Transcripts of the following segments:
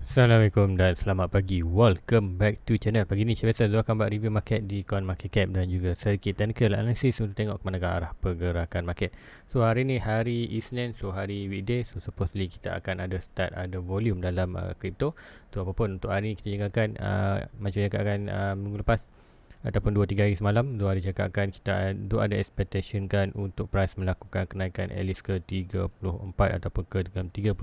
Assalamualaikum dan selamat pagi. Welcome back to channel. Pagi ni saya biasa akan buat review market di coin market cap dan juga sedikit technical analysis untuk tengok ke mana arah pergerakan market. So hari ni hari Isnin, so hari weekday, so supposedly kita akan ada volume dalam crypto. So apapun untuk hari ni kita jangkakan macam cakapkan minggu lepas ataupun 2-3 hari semalam, 2 hari cakapkan kita ada expectation kan untuk price melakukan kenaikan at least ke 34 ataupun ke 32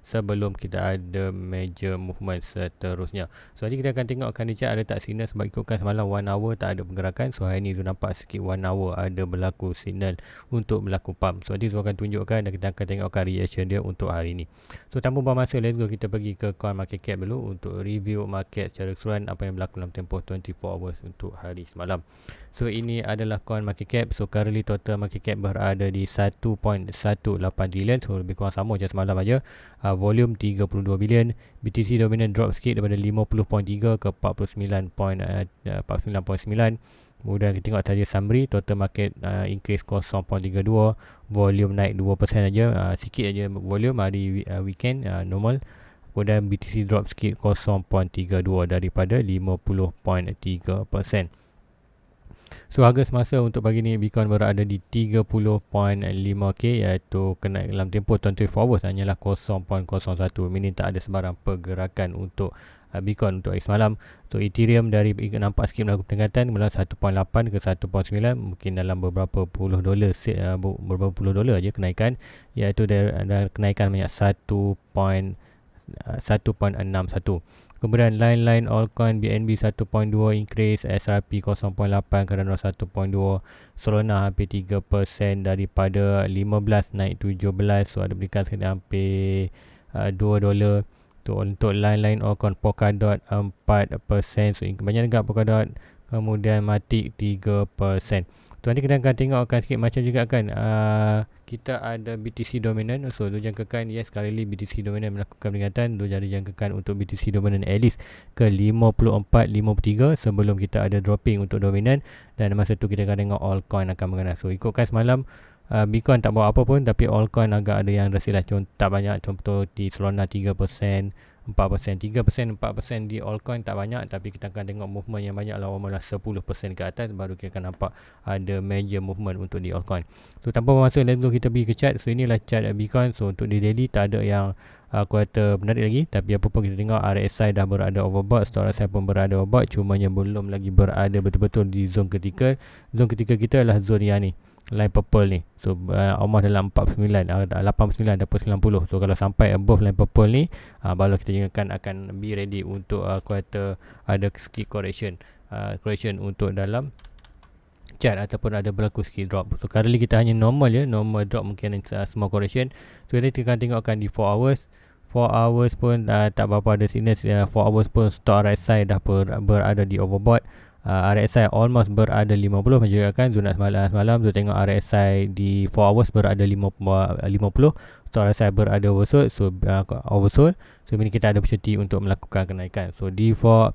sebelum kita ada major movement seterusnya. So hari kita akan tengok akan dia ada tak signal, sebab ikutkan semalam 1 hour tak ada pergerakan. So hari ni tu nampak sikit 1 hour ada berlaku signal untuk berlaku pump. So nanti saya akan tunjukkan dan kita akan tengokkan reaction dia untuk hari ni. So tanpa buang masa, let's go kita pergi ke coin market cap dulu untuk review market secara keseluruhan apa yang berlaku dalam tempoh 24 hours untuk hari semalam. So ini adalah coin market cap. So currently total market cap berada di 1.18 trillion. So lebih kurang sama macam semalam aja. Volume 32 billion. BTC dominant drop sikit daripada 50.3 ke 49.9. Kemudian kita tengok tadi summary, total market increase 0.32, volume naik 2% saja, sikit aja volume hari weekend normal. Kemudian BTC drop sikit 0.32 daripada 50.3%. So harga semasa untuk pagi ni Bitcoin berada di 30.5k, iaitu kena dalam tempoh 24 hours hanyalah 0.01, meaning tak ada sebarang pergerakan untuk Bitcoin untuk hari semalam. So Ethereum dari nampak sikit melakukan peningkatan mula 1.8 ke 1.9, mungkin dalam beberapa puluh dolar aja kenaikan, iaitu ada kenaikan banyak 1.61. Kemudian lain-lain altcoin BNB 1.2 increase, SRP 0.8 kerana 1.2, Solana hampir 3% daripada 15 naik 17, so ada berikan sekitar hampir $2. So untuk lain-lain altcoin Polkadot 4%, so banyak juga Polkadot. Kemudian Matic 3%. So nanti kita akan tengokkan sikit macam juga kan kita ada BTC dominant. So tu jangkakan yes, kali ni BTC dominant melakukan peringatan. Tu jadi jangkakan untuk BTC dominant at least ke 54.53 sebelum kita ada dropping untuk dominant. Dan masa tu kita akan tengok altcoin akan mengenai. So ikutkan semalam Bitcoin tak bawa apa pun, tapi altcoin agak ada yang rasilah tak banyak. Contoh di Solana 3%, 4%, 3%, 4% di altcoin tak banyak, tapi kita akan tengok movement yang banyak lah, malah 10% ke atas baru kita akan nampak ada major movement untuk di altcoin. So tanpa masa, let's go kita pergi ke chart. So inilah chart Bitcoin. So untuk di daily tak ada yang aku kata menarik lagi, tapi apa pun kita tengok RSI dah berada overbought, stop RSI pun berada overbought, cumanya belum lagi berada betul-betul di zone ketiga. Zone ketiga kita adalah zone yang ni, line purple ni. So almost dalam 89, 89 ataupun 90. So kalau sampai above line purple ni, baru kita akan be ready untuk aku kata ada sikit correction untuk dalam chart ataupun ada berlaku sikit drop. So currently kita hanya normal normal drop, mungkin small correction. So kita akan tengokkan di 4 hours. 4 hours pun tak berapa ada signal. 4 hours pun stop RSI dah berada di overbought. RSI almost berada 50 macam kan zona semalam tu tengok RSI di 4 hours berada 50, stop RSI berada oversold. So oversold, so ini kita ada opportunity untuk melakukan kenaikan. So di 4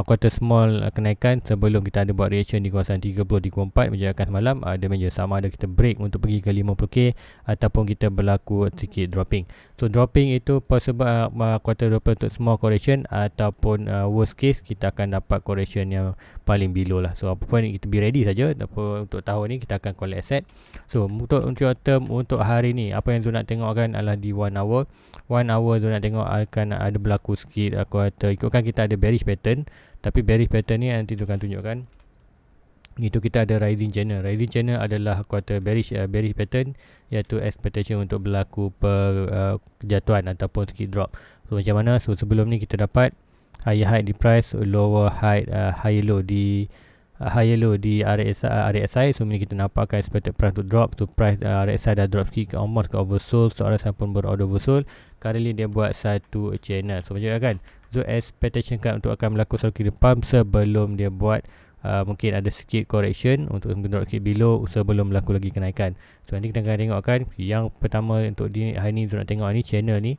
quarter small kenaikan sebelum kita ada buat reaction di kawasan 30-34 menjadikan semalam ada meja sama ada kita break untuk pergi ke 50k ataupun kita berlaku sedikit dropping. So dropping itu possible quarter 20 untuk small correction ataupun worst case kita akan dapat correction yang paling below lah. So apa pun kita be ready saja untuk tahun ni kita akan collect asset. So untuk short term untuk hari ni apa yang Zul nak tengok kan adalah di 1 hour. 1 hour Zul nak tengok akan ada berlaku sikit aku kata ikutkan kita ada bearish pattern, tapi bearish pattern ni nanti tu akan tunjukkan. Itu kita ada rising channel. Rising channel adalah kuartal bearish pattern, iaitu expectation untuk berlaku kejatuhan ataupun sikit drop. So macam mana? So sebelum ni kita dapat higher high di price, lower high higher low di RSI. So ini kita nampak expected price to drop. So price RSI dah drop sikit almost ke oversold. So RSI pun berorder oversold. Kali ni dia buat satu channel. So macam kan? So expectation kan untuk akan berlaku satu kiri pump sebelum dia buat mungkin ada sikit correction untuk drop sikit below sebelum berlaku lagi kenaikan. So nanti kita akan tengok kan yang pertama untuk di hari ni nak tengok ni channel ni,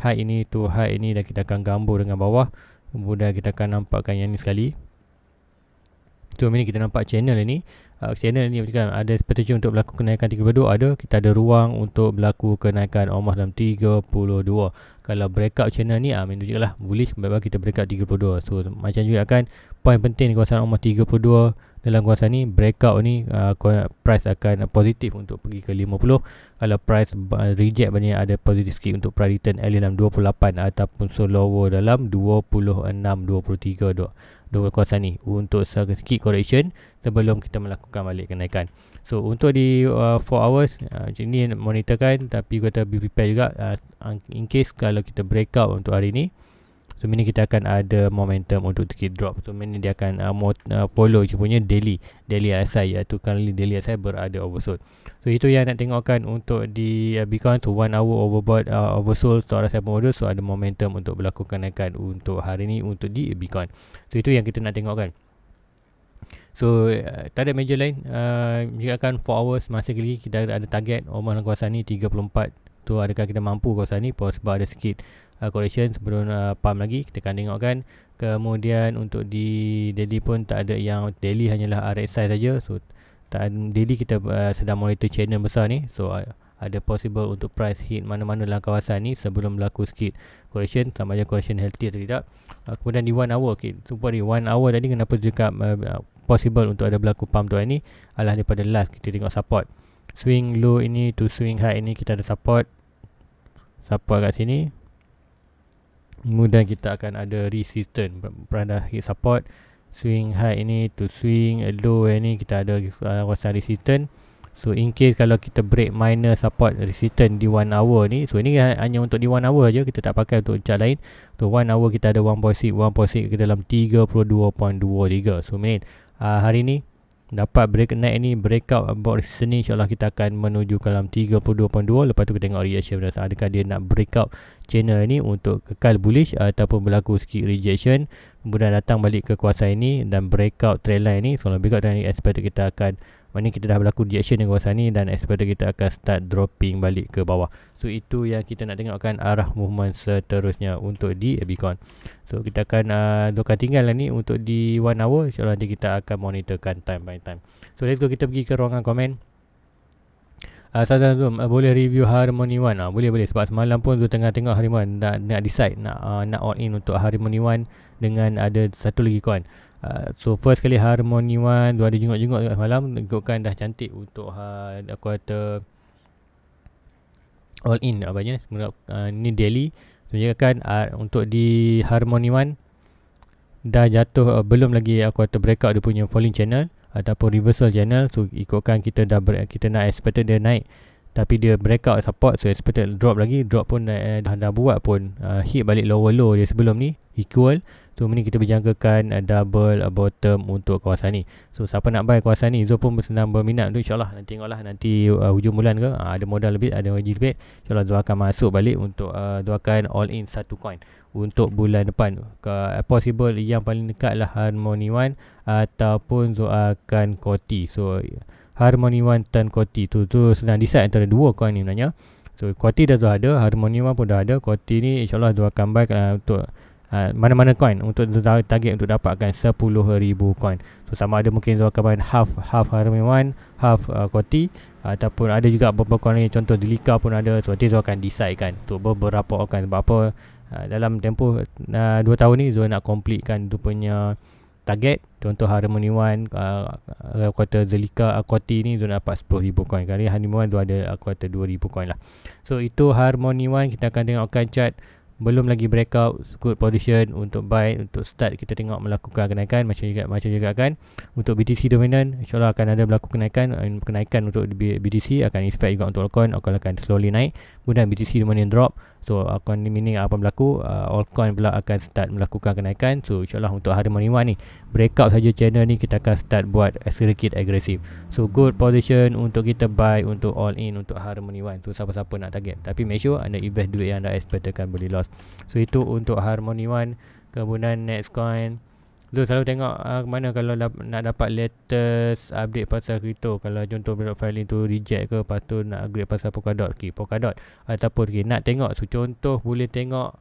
high ini to high ini, dan kita akan gambar dengan bawah. Kemudian kita akan nampakkan yang ni sekali. So ini kita nampak channel ni, channel ni kan ada potential untuk berlaku kenaikan 32, ada kita ada ruang untuk berlaku kenaikan almost dalam 32. Kalau breakout channel ni menunjukkanlah bullish, baik kita breakout 32. So macam juga kan poin penting di kawasan almost 32 dalam kawasan ni, breakout ni price akan positif untuk pergi ke 50. Kalau price reject banyak ada positif sikit untuk price return dalam 28 ataupun so lower dalam 26, 23 dua kawasan ni untuk sikit correction sebelum kita melakukan balik kenaikan. So untuk di 4 hours ini monitorkan, tapi kita be prepare juga in case kalau kita breakout untuk hari ni. So ini kita akan ada momentum untuk sikit drop. So ini dia akan follow je punya daily RSI, iaitu currently daily RSI berada oversold. So itu yang nak tengokkan untuk di Bitcoin tu 1 hour overbought, oversold, stock RSI model. So ada momentum untuk berlaku kenaikan untuk hari ni untuk di Bitcoin. So itu yang kita nak tengokkan. So tak ada major lain. Jika akan 4 hours masih lagi kita ada target dalam kawasan ni 34. Tu adakah kita mampu kawasan ni sebab ada sikit correction sebelum pump lagi, kita akan tengokkan. Kemudian untuk di daily pun tak ada yang daily, hanyalah RSI saja. So daily kita sedang monitor channel besar ni. So ada possible untuk price hit mana-mana dalam kawasan ni sebelum berlaku sikit correction, sama ada correction healthy atau tidak. Kemudian di 1 hour, support di 1 hour tadi kenapa cakap possible untuk ada berlaku pump tu ni adalah daripada last kita tengok support swing low ini to swing high ini, kita ada support kat sini. Kemudian kita akan ada resistance pada hit support, swing high ini to swing low ini kita ada kawasan resistance. So in case kalau kita break minor support resistance di 1 hour ni, so ini hanya untuk di 1 hour aja, kita tak pakai untuk chart lain. So 1 hour kita ada 1.6 ke dalam 32.23. So hari ni dapat break naik ni, breakout about resistance ni, insyaAllah kita akan menuju ke dalam 32.2. Lepas tu kita tengok reaction adakah dia nak breakout channel ni untuk kekal bullish ataupun berlaku sikit rejection, kemudian datang balik ke kawasan ini dan breakout trendline ni. So kalau breakout trendline ni expected kita akan, mana kita dah berlaku rejection di kawasan ni dan expected kita akan start dropping balik ke bawah. So itu yang kita nak tengokkan arah movement seterusnya untuk di Bitcoin. So kita akan doakan tinggal lah ni untuk di 1 hour, insyaAllah nanti kita akan monitorkan time by time. So let's go, kita pergi ke ruangan komen. Zoom boleh review Harmony One? Boleh sebab semalam pun Zoom tengah tengok Harmony One, nak decide nak all in untuk Harmony One dengan ada satu lagi coin. So first kali Harmony One tu ada jenguk-jenguk dekat malam, ikutkan dah cantik untuk aku kata all in apanya. Ni daily. So kan untuk di Harmony One dah jatuh, belum lagi aku kata breakout dia punya falling channel ataupun reversal channel. So ikutkan kita dah kita nak expected dia naik, tapi dia breakout support, so expected drop lagi. Drop pun dah buat pun hit balik lower low dia sebelum ni equal. So ini kita berjangkakan double bottom untuk kawasan ni. So siapa nak buy kawasan ni, Zul pun senang berminat tu, insyaAllah nanti tengoklah nanti hujung bulan ke ada modal lebih, ada wajib lebih, insyaAllah Zul akan masuk balik untuk Zul akan all in satu coin untuk bulan depan. Possible yang paling dekat lah Harmony One ataupun Zul akan Koti. So Harmony One dan Koti tu sedang decide antara dua coin ni sebenarnya. So Koti dah Zul ada, Harmony One pun dah ada. Koti ni insyaAllah Zul akan buy untuk mana-mana coin untuk target untuk dapatkan 10,000 coin. So sama ada mungkin Zul akan buy half Harmony One, half Koti, ataupun ada juga beberapa coin lain, contoh Delika pun ada. So nanti Zul akan decide kan untuk beberapa coin. Sebab apa, dalam tempoh 2 tahun ni Zul nak completekan tu punya target. Contoh Harmony One, aku kata Delika, Koti ni Zul dapat 10,000 coin. Kali Harmony One tu ada aku kata 2,000 coin lah. So itu Harmony One, kita akan tengokkan chart. Belum lagi breakout, good position untuk buy, untuk start kita tengok melakukan kenaikan macam juga kan. Untuk BTC dominant, insyaAllah akan ada berlaku kenaikan untuk BTC akan expect juga untuk altcoin akan slowly naik. Kemudian BTC dominant drop, so akan meaning apa berlaku, altcoin pula akan start melakukan kenaikan. So insyaAllah untuk Harmony One ni breakout saja channel ni, kita akan start buat sedikit agresif. So good position untuk kita buy, untuk all in untuk Harmony One tu siapa-siapa nak target, tapi make sure anda invest duit yang anda expectkan boleh loss. So itu untuk Harmony One. Kemudian next coin, tu selalu tengok mana kalau nak dapat latest update pasal crypto. Kalau contoh block filing tu reject ke, lepas tu nak upgrade pasal Polkadot, Polkadot ataupun nak tengok. So contoh boleh tengok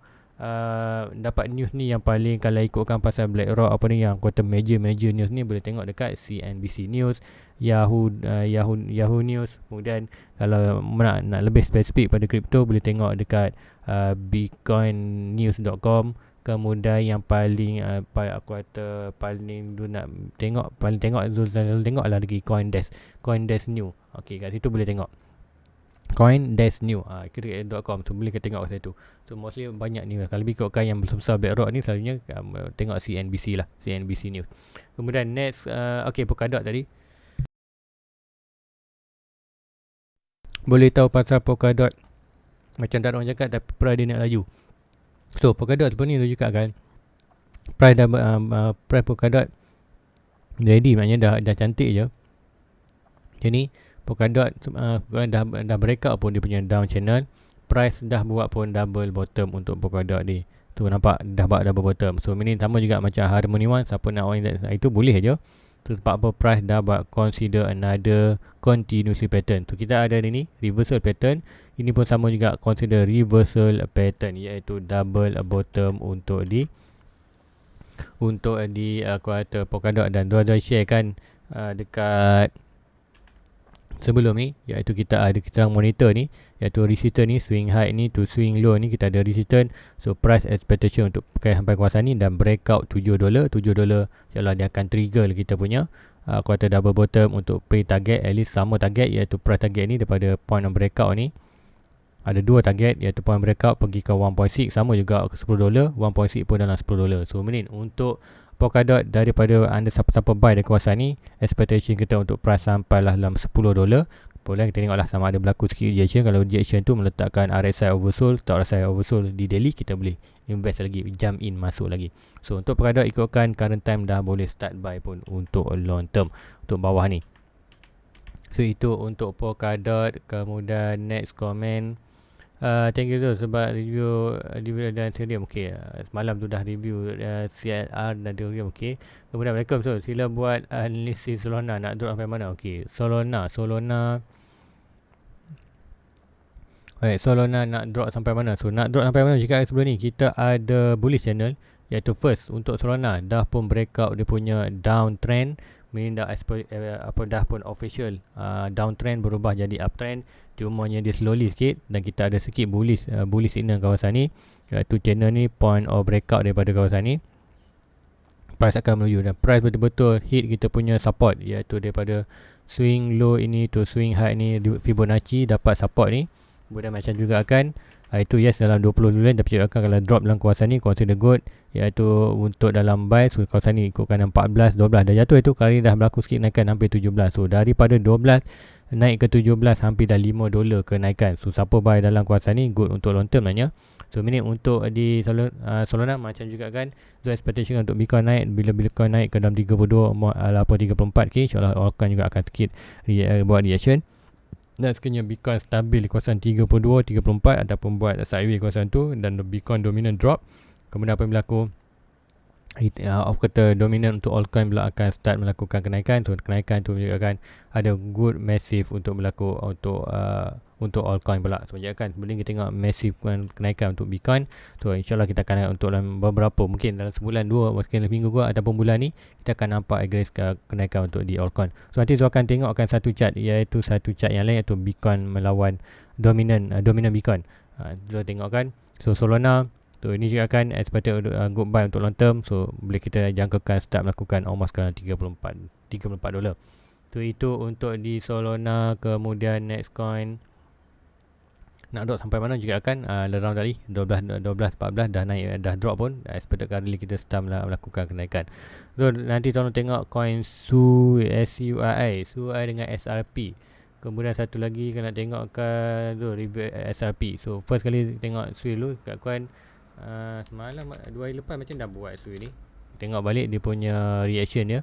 dapat news ni yang paling, kalau ikutkan pasal BlackRock apa ni, yang kata major news ni boleh tengok dekat CNBC News, Yahoo News. Kemudian kalau nak lebih spesifik pada kripto, boleh tengok dekat bitcoinnews.com. Kemudian yang paling aku kata paling tu nak tengok, tengok lah lagi Coindesk New. Okey, kat situ boleh tengok Coindesk New, .com. So boleh kita tengok kat situ. So mostly banyak ni. Kalau lebih ikutkan yang besar BlackRock ni, selalunya tengok CNBC lah, CNBC News. Kemudian next, Polkadot tadi. Boleh tahu pasal Polkadot, macam tak ada orang cakap, tapi price dia naik laju. So Polkadot sebenarnya tu juga kan, price Polkadot ready, maknanya dah cantik je. Jadi Polkadot dah breakout pun dia punya down channel. Price dah buat pun double bottom untuk Polkadot ni. Tu nampak dah buat double bottom. So ini sama juga macam Harmony One, siapa nak own itu boleh je. Tu sebab apa, price dah buat consider another continuously pattern. Tu kita ada ni reversal pattern. Ini pun sama juga consider reversal pattern, iaitu double bottom untuk di aku kata Polkadot. Dan dua-dua share kan dekat sebelum ni, iaitu kita orang monitor ni, iaitu resistance ni, swing high ni to swing low ni, kita ada resistance. So price expectation untuk pakai sampai kawasan ni dan breakout $7, insyaAllah dia akan trigger kita punya aku kata double bottom untuk pre target, at least sama target, iaitu price target ni daripada point of breakout ni. Ada dua target, iaitu point breakout pergi ke 1.6, sama juga ke $10, 1.6 pun dalam $10. So menin untuk Polkadot, daripada anda siapa-siapa buy dari kawasan ni, expectation kita untuk price sampai lah dalam $10. Boleh kita tengoklah sama ada berlaku sikit reaction. Kalau reaction tu meletakkan RSI oversold, tak RSI oversold di daily, kita boleh invest lagi, jump in, masuk lagi. So untuk Polkadot ikutkan current time dah boleh start buy pun untuk long term untuk bawah ni. So itu untuk Polkadot. Kemudian next comment, thank you tu sebab review dan Ethereum. Okay, semalam tu dah review CLR dan Ethereum. Okay, kemudian Assalamualaikum. So sila buat analisis Solana, nak drop sampai mana? Okay, Solana nak drop sampai mana? So nak drop sampai mana, jika sebelum ni kita ada bullish channel, iaitu first untuk Solana dah pun breakout dia punya downtrend, meaning dah pun official downtrend berubah jadi uptrend. Cumanya dia slowly sikit, dan kita ada sikit bullish signal kawasan ni, iaitu channel ni point of breakout daripada kawasan ni. Price akan menuju, dan price betul-betul hit kita punya support, iaitu daripada swing low ini to swing high ni, Fibonacci dapat support ni. Kemudian macam juga akan itu yes dalam 20 bulan, tapi akan kalau drop dalam kawasan ni consider good, iaitu untuk dalam buy. So kawasan ni ikutkan 14, 12 dah jatuh, itu kali dah berlaku sikit naikkan hampir 17. So daripada 12 naik ke 17, hampir dah $5 kenaikan. So siapa buy dalam kawasan ni good untuk long term nanya. So minit untuk di Solana macam juga kan, so expectation untuk Bitcoin naik, bila Bitcoin naik ke dalam 32 apa 34k, insyaAllah akan juga akan sikit buat reaction. Dan sekiranya Bitcoin stabil di kawasan 32, 34 ataupun buat sideways kawasan tu, dan Bitcoin dominant drop, kemudian apa yang berlaku, kata dominant untuk altcoin pula akan start melakukan kenaikan. So kenaikan tu juga akan ada good massive untuk berlaku untuk altcoin pula. So kan sebelum kita tengok massive kenaikan untuk Bitcoin, so insyaAllah kita akan untuk dalam beberapa, mungkin dalam sebulan, dua, mungkin minggu ataupun bulan ni, kita akan nampak aggressive kenaikan untuk di altcoin. So nanti tu akan tengokkan satu chart, iaitu satu chart yang lain, iaitu Bitcoin melawan dominant Bitcoin. Kita tengokkan. So Solana tu ini juga akan expected good buy untuk long term. So boleh kita jangkakan start melakukan almost ke $34. So itu untuk di Solana. Kemudian next coin nak drop sampai mana juga akan around tadi 12 14 dah naik, dah drop pun expected kali kita start melakukan kenaikan. So nanti tolong tengok coin SUI dengan SRP. Kemudian satu lagi kena tengokkan tu review SRP. So first kali tengok SUI dulu kat coin. Semalam 2 hari lepas macam dah buat SUI ni. Tengok balik dia punya reaction dia.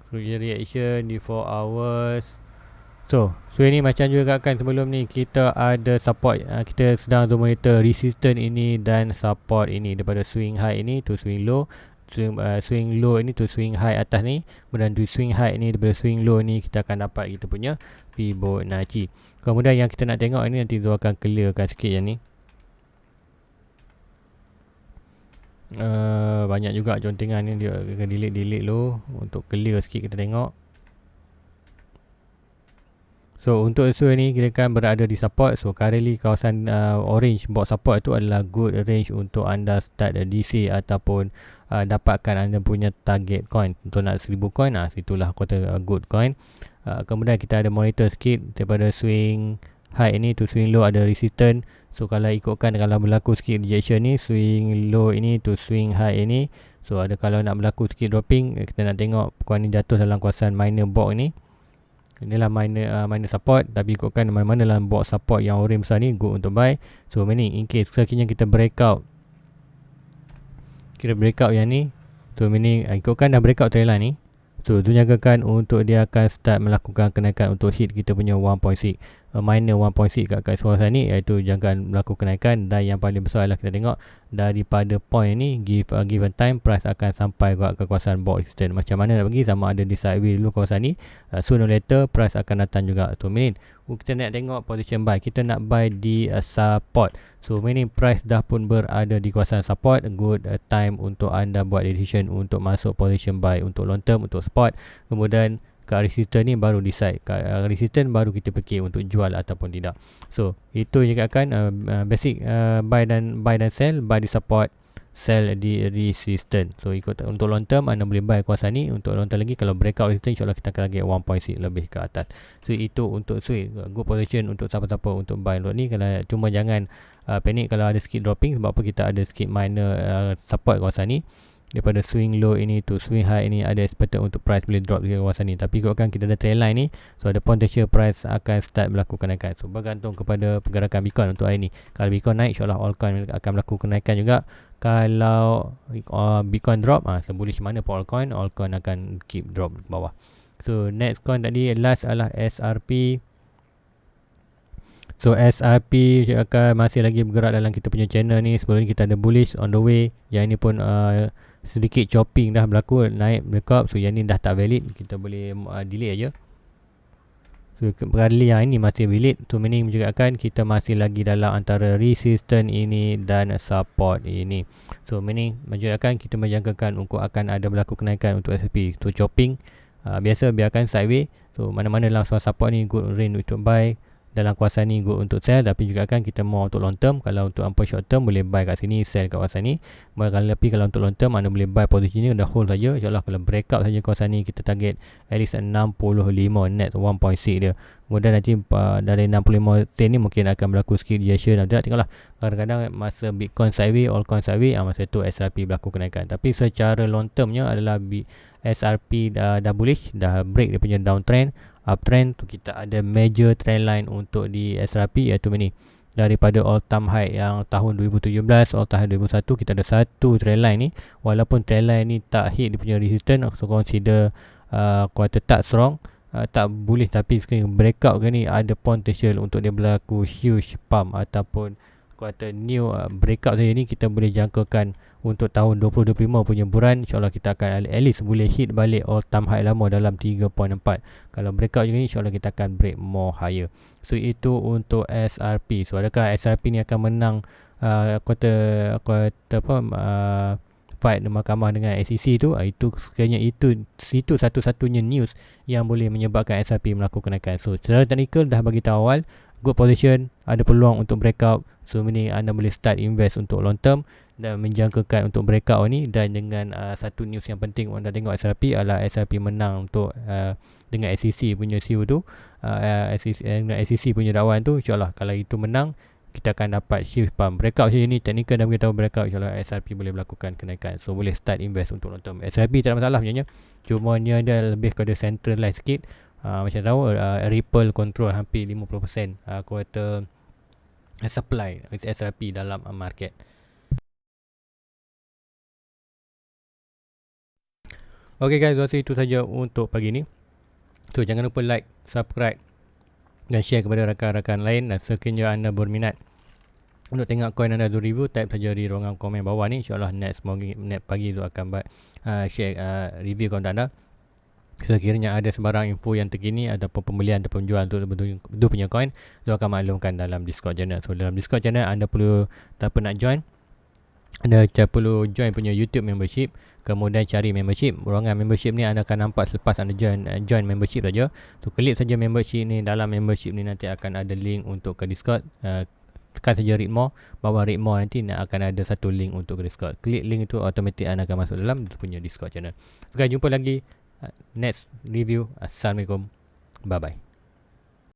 So reaction di 4 hours. So SUI ni macam juga kan sebelum ni kita ada support, kita sedang monitor resistance ini dan support ini, daripada swing high ini to swing low, swing low ini to swing high atas ni, kemudian to swing high ini daripada swing low ni kita akan dapat kita punya Fibonacci. Kemudian yang kita nak tengok ini nanti tu akan clearkan sikit yang ni. Banyak juga contingan ni, dia akan delete dulu untuk clear sikit kita tengok. So untuk SU ni kita kan berada di support. So currently kawasan orange box support tu adalah good range untuk anda start DC ataupun dapatkan anda punya target coin. Untuk nak 1000 coin, situlah kata good coin. Kemudian kita ada monitor sikit daripada swing high ni to swing low ada resistance. So kalau ikutkan kalau berlaku sikit rejection ni, swing low ini to swing high ini. So ada kalau nak berlaku sikit dropping, kita nak tengok coin ni jatuh dalam kawasan minor box ni. Inilah minor support, tapi ikutkan mana-mana dalam box support yang orange besar ni good untuk buy. So meaning in case sekiranya kita breakout yang ni, so meaning ikutkan dah breakout trend line ni, so tu jagakan untuk dia akan start melakukan kenaikan untuk hit kita punya 1.6 minor 1.6 kat kawasan ni, iaitu jangan melakukan kenaikan. Dan yang paling besar adalah kita tengok daripada point ni given time price akan sampai ke kawasan box resistance. Macam mana nak pergi, sama ada di sideways dulu kawasan ni, sooner or later price akan datang juga. So meaning kita nak tengok position buy, kita nak buy di support. So meaning price dah pun berada di kawasan support, good time untuk anda buat decision untuk masuk position buy untuk long term, untuk spot. Kemudian kat resistance ni baru decide, kat resistance baru kita fikir untuk jual ataupun tidak. So itu juga kan basic buy dan sell. Buy di support, sell di resistance. So ikut untuk long term anda boleh buy kawasan ni. Untuk long term lagi, kalau breakout resistance, insyaAllah kita akan target 1.6 lebih ke atas. So itu untuk swing, good position untuk siapa-siapa untuk buy lot ni. Kalau cuma jangan panik kalau ada sikit dropping, sebab apa kita ada sikit minor support kawasan ni. Daripada swing low ini to swing high ini ada expected untuk price boleh drop di kawasan ni. Tapi ikutkan kita ada trend line ni, so ada potential price akan start berlaku kenaikan. So bergantung kepada pergerakan Bitcoin untuk hari ni. Kalau Bitcoin naik, insyaAllah altcoin akan berlaku kenaikan juga. Kalau Bitcoin drop, sebullish mana pun altcoin akan keep drop bawah. So next coin tadi last adalah SRP. So SRP akan masih lagi bergerak dalam kita punya channel ni. Sebelum ni kita ada bullish on the way. Yang ini pun sedikit chopping dah berlaku, naik breakout. So yang ni dah tak valid, kita boleh delete aja. So kali yang ini masih valid. So meaning menunjukkan kita masih lagi dalam antara resistance ini dan support ini. So meaning menunjukkan kita menjangkakan untuk akan ada berlaku kenaikan untuk SRP. So chopping biasa biarkan sideways. So mana-mana dalam support ni good range untuk buy, dalam kawasan ni good untuk sell. Tapi juga kan kita mau untuk long term. Kalau untuk ample short term boleh buy kat sini, sell kat kawasan ni. Tapi kalau untuk long term anda boleh buy posisi ni, dah hold saja. InsyaAllah kalau breakout saja kawasan ni, kita target at least 65 net 1.6 dia. Kemudian nanti dari 65 sen ni mungkin akan berlaku sikit reaction. Nanti tengoklah, kadang-kadang masa Bitcoin sideways, altcoin sideways, masa tu SRP berlaku kenaikan. Tapi secara long termnya adalah SRP dah bullish, dah break dia punya downtrend. Uptrend tu kita ada major trend line untuk di SRP, iaitu ni daripada all time high yang tahun 2017, all time high 2001, kita ada satu trend line ni. Walaupun trend line ni tak hit dia punya resistance, so consider kuartal tak strong, tak bullish, tapi sekarang breakout ke ni ada potential untuk dia berlaku huge pump ataupun kuartal new breakout saja ni. Kita boleh jangkakan untuk tahun 2025 punya bulan, insyaAllah kita akan at least boleh hit balik all time high lama dalam 3.4. Kalau breakout juga ni, insyaAllah kita akan break more higher. So itu untuk SRP. So adakah SRP ni akan menang fight di mahkamah dengan SEC tu? Itu sekiranya itu satu-satunya news yang boleh menyebabkan SRP melakukan kenaikan. So secara technical dah bagi tahu awal, good position, ada peluang untuk breakout. So ini anda boleh start invest untuk long term dan menjangkakan untuk breakout ni. Dan dengan satu news yang penting anda tengok SRP adalah SRP menang untuk dengan SEC punya CEO tu, dengan SEC punya dakwaan tu. InsyaAllah kalau itu menang, kita akan dapat shift pump breakout saja ni. Technical dah beritahu breakout, insyaAllah SRP boleh melakukan kenaikan. So boleh start invest untuk long term. SRP tak ada masalah punya, cuma dia ada lebih kepada centralized sikit. Macam tahu Ripple control hampir 50% kuartal supply SRP dalam market. Okay guys, rasa itu saja untuk pagi ni. So jangan lupa like, subscribe dan share kepada rakan-rakan lain. Dan sekiranya anda berminat untuk tengok coin anda tu review, type saja di ruangan komen bawah ni. InsyaAllah next pagi tu akan share review konten anda. Sekiranya ada sebarang info yang terkini ataupun pembelian ataupun penjualan untuk betul punya coin, tu akan maklumkan dalam Discord channel. So dalam Discord channel anda perlu tanpa nak join, anda perlu join punya YouTube membership, kemudian cari membership. Ruangan membership ni anda akan nampak selepas anda join membership saja. So klik saja membership ni, dalam membership ni nanti akan ada link untuk ke Discord. Tekan saja read more, bawah read more nanti akan ada satu link untuk ke Discord. Klik link itu, automatik anda akan masuk dalam punya Discord channel. Okay, jumpa lagi next review. Assalamualaikum, bye bye.